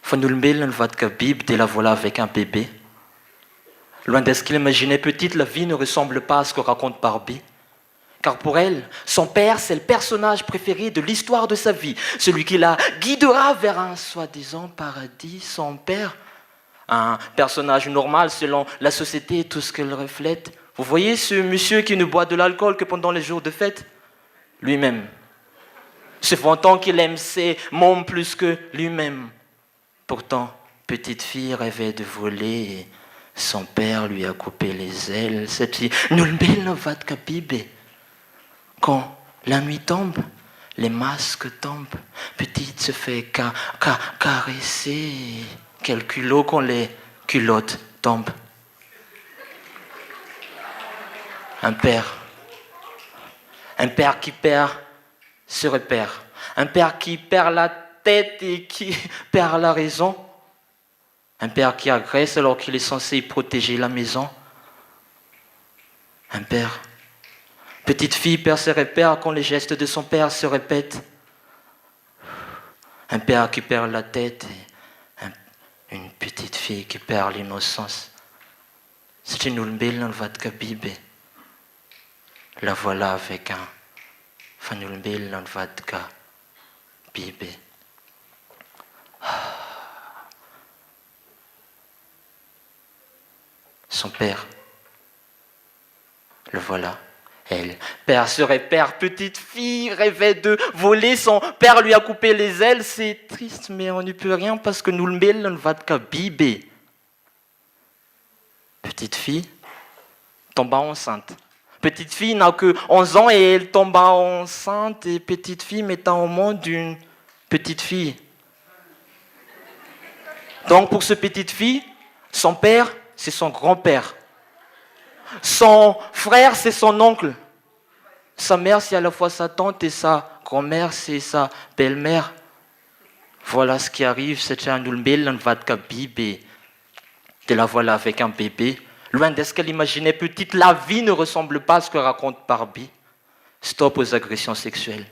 Fanulmbel ne va de Bib dès la voilà avec un bébé. Loin de ce qu'il imaginait petite, la vie ne ressemble pas à ce que raconte Barbie. Car pour elle, son père, c'est le personnage préféré de l'histoire de sa vie. Celui qui la guidera vers un soi-disant paradis. Son père, un personnage normal selon la société et tout ce qu'elle reflète. Vous voyez ce monsieur qui ne boit de l'alcool que pendant les jours de fête? Lui-même. Se vantant qu'il aime ses mômes plus que lui-même. Pourtant, petite fille rêvait de voler et son père lui a coupé les ailes. Cette fille, Nulmbel ne va de Kabibé. Quand la nuit tombe, les masques tombent. Petite se fait caresser. Quel culot quand les culottes tombent. Un père qui perd se repère. Un père qui perd la tête et qui perd la raison. Un père qui agresse alors qu'il est censé protéger la maison. Un père. Petite fille perd ses repères quand les gestes de son père se répètent. Un père qui perd la tête et une petite fille qui perd l'innocence. C'est une Nulmbel dans le Vatkabibe. La voilà avec un Fanulmbel dans le Vatkabibe. Son père, le voilà. Elle, père se repère, petite fille rêvait de voler, son père lui a coupé les ailes. C'est triste, mais on n'y peut rien parce que Nulmbel ne va qu'à biber. Petite fille tomba enceinte. Petite fille n'a que 11 ans et elle tomba enceinte. Et petite fille mettant au monde une petite fille. Donc pour cette petite fille, son père, c'est son grand-père. Son frère, c'est son oncle. Sa mère, c'est à la fois sa tante et sa grand-mère, c'est sa belle-mère. Voilà ce qui arrive, c'est un Nulmbel en Vatkabibe. De la voilà avec un bébé. Loin de ce qu'elle imaginait petite, la vie ne ressemble pas à ce que raconte Barbie. Stop aux agressions sexuelles.